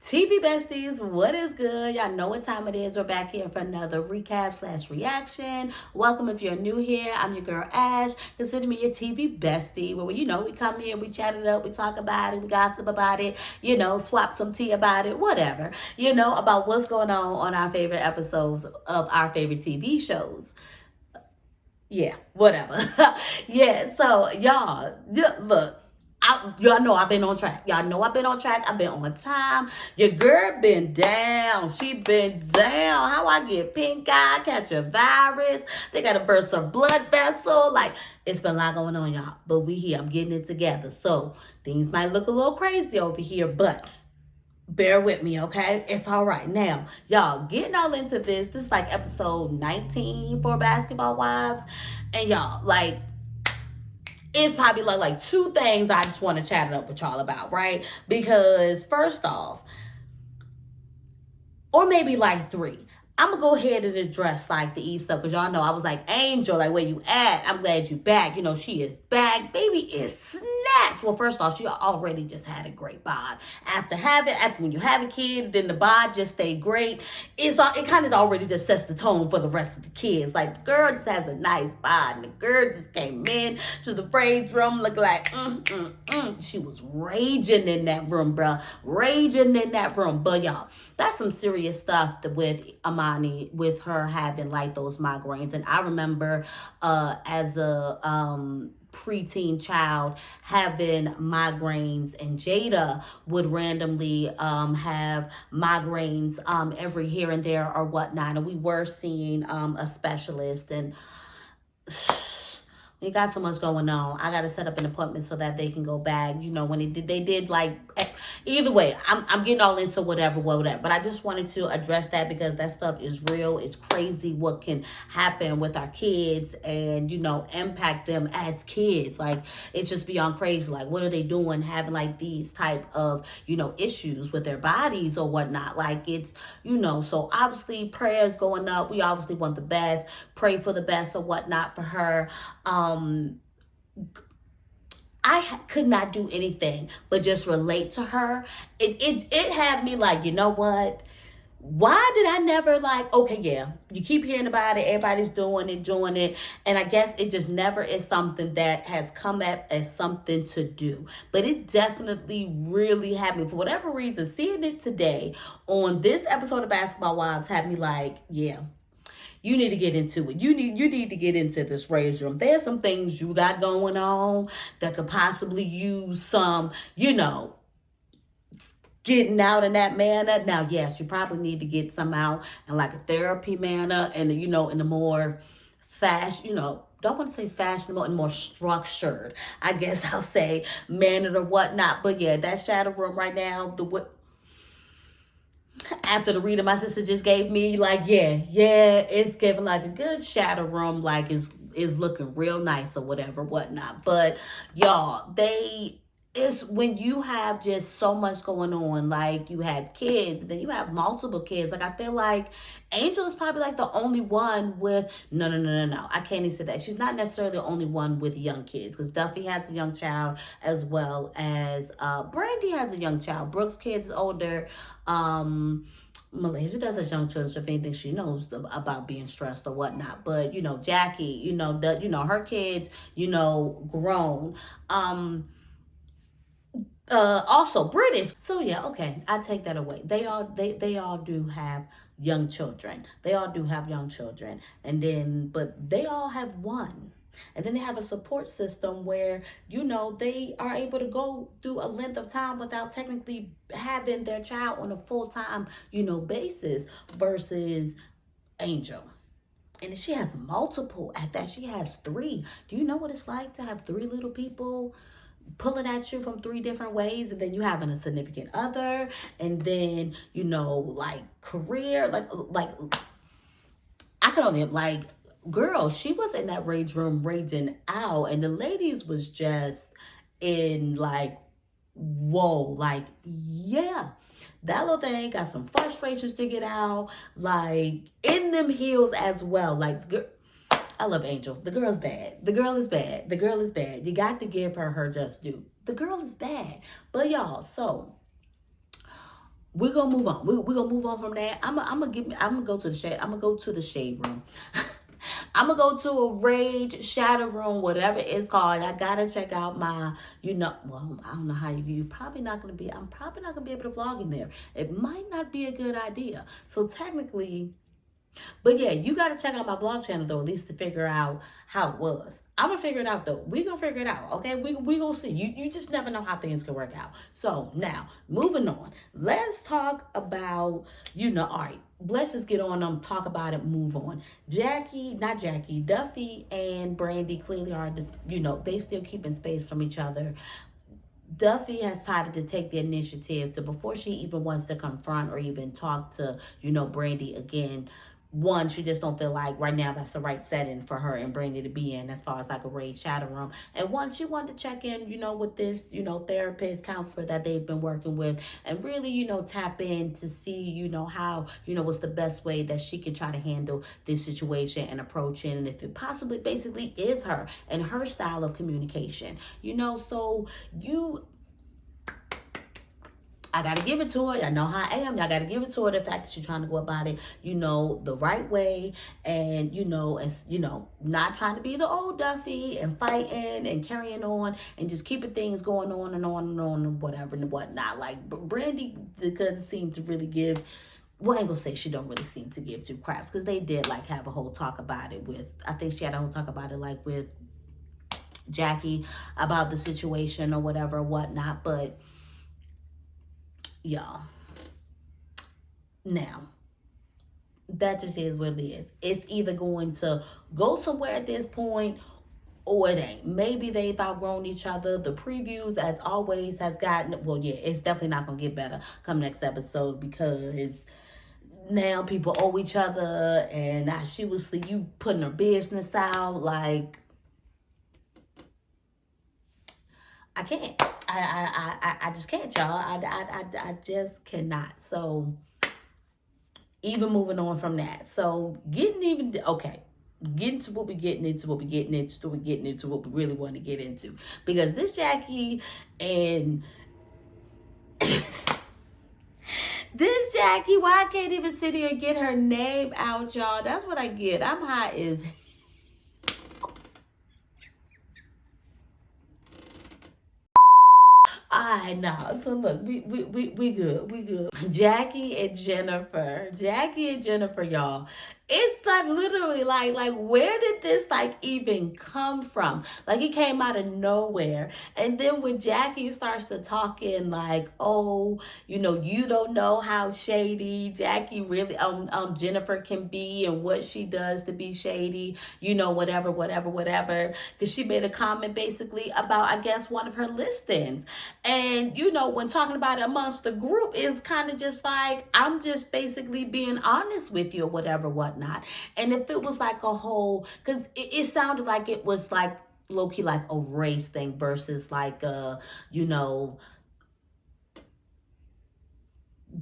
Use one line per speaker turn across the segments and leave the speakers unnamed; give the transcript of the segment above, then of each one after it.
TV besties, what is good? Y'all know what time it is. We're back here for another recap slash reaction. Welcome if you're new here. I'm your girl Ash. Consider me your TV bestie. Where we come here, we chat it up, we talk about it, we gossip about it, swap some tea about it, whatever, about what's going on our favorite episodes of our favorite TV shows. Yeah, whatever. Yeah, so y'all, look. Y'all know I've been on track. Y'all know I've been on track. I've been on time. Your girl been down. She been down. How I get pink eye, catch a virus. They got to burst a blood vessel. Like, it's been a lot going on, y'all. But we here. I'm getting it together. So, things might look a little crazy over here, but bear with me, okay? It's all right. Now, y'all, getting all into this. This is like episode 19 for Basketball Wives. And y'all, like, it's probably like two things I just want to chat it up with y'all about, right? Because first off, or maybe like three, I'm gonna go ahead and address like the E stuff, because y'all know I was like, Angel, like, where you at? I'm glad you back. She is back. Baby is snatched. Well, first off, she already just had a great bod. After when you have a kid, then the bod just stayed great. It kind of already just sets the tone for the rest of the kids. Like, the girl just has a nice bod, and the girl just came in to the praise room looking like, She was raging in that room, bruh. Raging in that room. But y'all, that's some serious stuff with Amani, with her having like those migraines. And I remember as a preteen child having migraines, and Jada would randomly have migraines every here and there or whatnot. And we were seeing a specialist, and we got so much going on. I got to set up an appointment so that they can go back. When they did like, either way, I'm getting all into whatever. But I just wanted to address that because that stuff is real. It's crazy what can happen with our kids and, impact them as kids. Like, it's just beyond crazy. Like, what are they doing having like these type of, issues with their bodies or whatnot? Like, it's, so obviously prayers going up. We obviously want the best, pray for the best or whatnot for her. I could not do anything but just relate to her. It had me like, you know what? Why did I never like, okay, yeah, you keep hearing about it, everybody's doing it, and I guess it just never is something that has come up as something to do. But it definitely really had me, for whatever reason, seeing it today on this episode of Basketball Wives had me like, yeah, you need to get into it. You need to get into this raise room. There's some things you got going on that could possibly use some, getting out in that manner. Now, yes, you probably need to get some out in like a therapy manner, and in a more don't want to say fashionable, and more structured, I guess I'll say, manner or whatnot. But yeah, that shadow room right now, after the reading my sister just gave me, like, yeah, it's giving like a good shadow room, like is looking real nice or whatnot. But y'all, it's when you have just so much going on, like you have kids, and then you have multiple kids. Like, I feel like Angel is probably like the only one with, no. I can't even say that. She's not necessarily the only one with young kids, because Duffy has a young child, as well as Brandy has a young child. Brooke's kids is older. Malaysia does have young children, so if anything, she knows about being stressed or whatnot. But Jackie, her kids, grown. Also British. So yeah, okay, I take that away. They all do have young children. They all do have young children. But they all have one. And then they have a support system where, they are able to go through a length of time without technically having their child on a full-time, basis, versus Angel. And she has multiple at that. She has three. Do you know what it's like to have three little people pulling at you from three different ways? And then you having a significant other, and then like career, like I could only, like, girl, she was in that rage room raging out, and the ladies was just in like, whoa, like, yeah, that little thing got some frustrations to get out, like, in them heels as well. Like, I love Angel. The girl's bad. The girl is bad. The girl is bad. You got to give her just due. The girl is bad. But y'all, so we're gonna move on. We're gonna move on from that. I'm gonna go to the shade. I'm gonna go to the shade room. I'm gonna go to a rage shadow room, whatever it's called. I gotta check out my, well, I don't know how you probably not gonna be. I'm probably not gonna be able to vlog in there. It might not be a good idea. So technically, but yeah, you got to check out my vlog channel though, at least to figure out how it was. I'm gonna figure it out though. We gonna figure it out, okay? We gonna see. You just never know how things can work out. So now, moving on. Let's talk about, all right. Let's just get on them, talk about it, move on. Duffy and Brandy clearly are just, they still keeping space from each other. Duffy has decided to take the initiative to, before she even wants to confront or even talk to, Brandy again. One, she just don't feel like right now that's the right setting for her and Brandy to be in as far as like a raid shadow room. And one, she wanted to check in, with this, therapist, counselor that they've been working with and really, tap in to see, how, what's the best way that she can try to handle this situation and approach it. And if it possibly basically is her and her style of communication, so I gotta give it to her. Y'all know how I am. Y'all gotta give it to her. The fact that she's trying to go about it, the right way, and not trying to be the old Duffy and fighting and carrying on and just keeping things going on and on and on and whatever and whatnot. Like Brandy doesn't seem to really give. Well, I ain't gonna say she don't really seem to give two craps because they did like have a whole talk about it with. I think she had a whole talk about it like with Jackie about the situation or whatever, whatnot, but. Y'all, now that just is what it is. It's either going to go somewhere at this point or it ain't. Maybe they've outgrown each other. The previews, as always, has gotten, well, yeah, it's definitely not gonna get better come next episode because now people owe each other and now she was you putting her business out. Like, I can't. I just can't, y'all. I just cannot. So even moving on from that. So getting to what we're getting into, what we really want to get into. Because this Jackie and this Jackie, why I can't even sit here and get her name out, y'all. That's what I get. I'm high as I know. So look, we good. We good. Jackie and Jennifer, y'all. It's like literally like where did this like even come from? Like it came out of nowhere. And then when Jackie starts to talking like, oh, you don't know how shady Jackie really Jennifer can be and what she does to be shady, whatever. Because she made a comment basically about, I guess, one of her listings. And, when talking about it amongst the group is kind of just like, I'm just basically being honest with you or whatever, whatnot. And if it was like a whole, because it sounded like it was like low-key like a race thing versus like,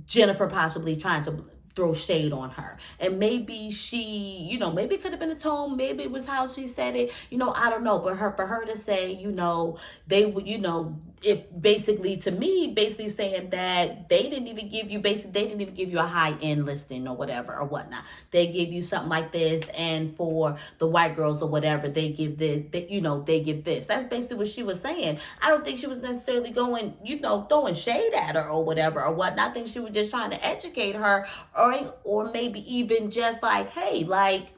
Jennifer possibly trying to throw shade on her. And maybe she, maybe it could have been a tone, maybe it was how she said it, I don't know. But for her to say, they would, if basically to me, basically saying that they didn't even give you a high-end listing or whatever or whatnot. They give you something like this, and for the white girls or whatever, they give this, they give this. That's basically what she was saying. I don't think she was necessarily going, throwing shade at her or whatever or whatnot. I think she was just trying to educate her or maybe even just like, hey, like,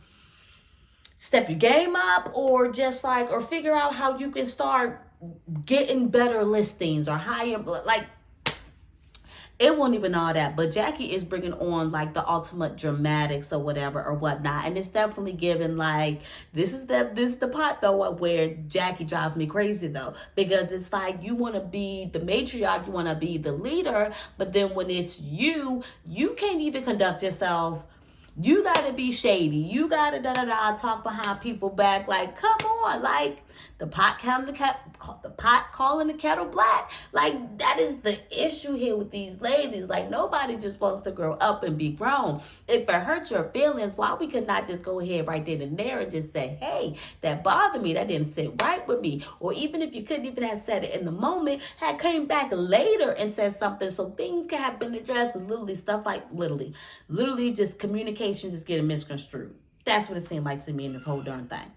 step your game up or just like, or figure out how you can start getting better listings or higher, like, it won't even all that. But Jackie is bringing on like the ultimate dramatics or whatever or whatnot. And it's definitely given like, this is the part though where Jackie drives me crazy though. Because it's like, you want to be the matriarch, you want to be the leader. But then when it's you can't even conduct yourself You gotta be shady. You gotta talk behind people back. Like, come on, like the pot calling the kettle black. Like, that is the issue here with these ladies. Like, nobody just wants to grow up and be grown. If it hurts your feelings, why we could not just go ahead right then and there and just say, hey, that bothered me, that didn't sit right with me. Or even if you couldn't even have said it in the moment, had came back later and said something so things could have been addressed. Because literally stuff like literally just communication just getting misconstrued. That's what it seemed like to me in this whole darn thing.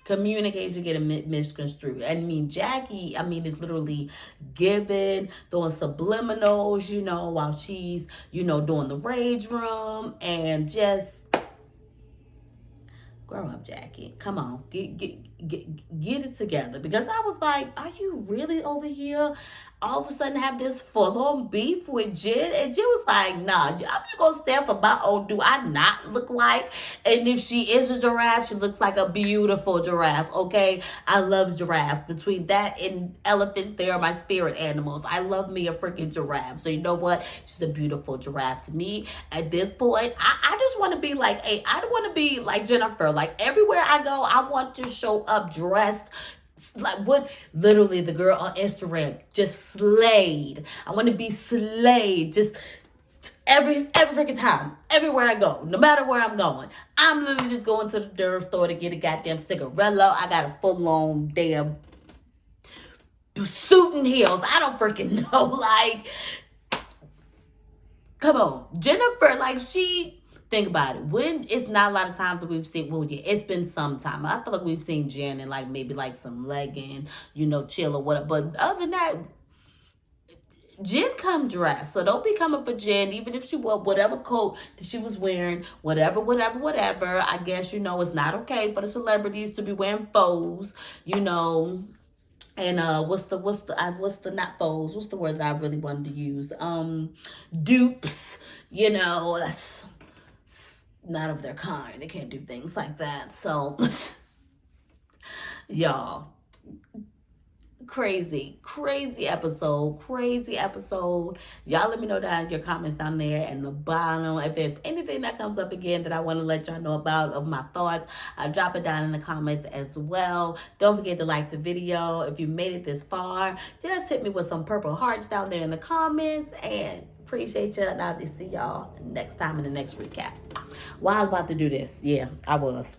Communication getting misconstrued. I mean, Jackie, is literally giving, throwing subliminals, while she's, doing the rage room, and just grow up, Jackie. Come on, get it together. Because I was like, are you really over here all of a sudden have this full-on beef with Jen? And Jen was like, nah, I'm just gonna stand for my own. Do I not look like? And if she is a giraffe, she looks like a beautiful giraffe, okay? I love giraffe. Between that and elephants, they are my spirit animals. I love me a freaking giraffe. So you know what? She's a beautiful giraffe to me. At this point, I just want to be like, hey, I don't want to be like Jennifer. Like, everywhere I go, I want to show up dressed like what literally the girl on Instagram just slayed. I want to be slayed just every freaking time, everywhere I go, no matter where I'm going. I'm literally just going to the derb store to get a goddamn cigarello. I got a full-on damn suit and heels. I don't freaking know. Like, come on, Jennifer. Like, think about it. When it's not a lot of times that we've seen, well, yeah, it's been some time. I feel like we've seen Jen in like maybe like some legging, chill or whatever. But other than that, Jen come dressed. So don't be coming for Jen, even if she wore whatever coat that she was wearing, whatever. I guess, it's not okay for the celebrities to be wearing faux, And what's the not faux? What's the word that I really wanted to use? Dupes. That's not of their kind. They can't do things like that. So, y'all, crazy episode. Y'all let me know down in your comments down there in the bottom if there's anything that comes up again that I want to let y'all know about of my thoughts. I'll drop it down in the comments as well. Don't forget to like the video. If you made it this far, just hit me with some purple hearts down there in the comments, and appreciate you, and I'll see y'all next time in the next recap. Well, I was about to do this. Yeah, I was.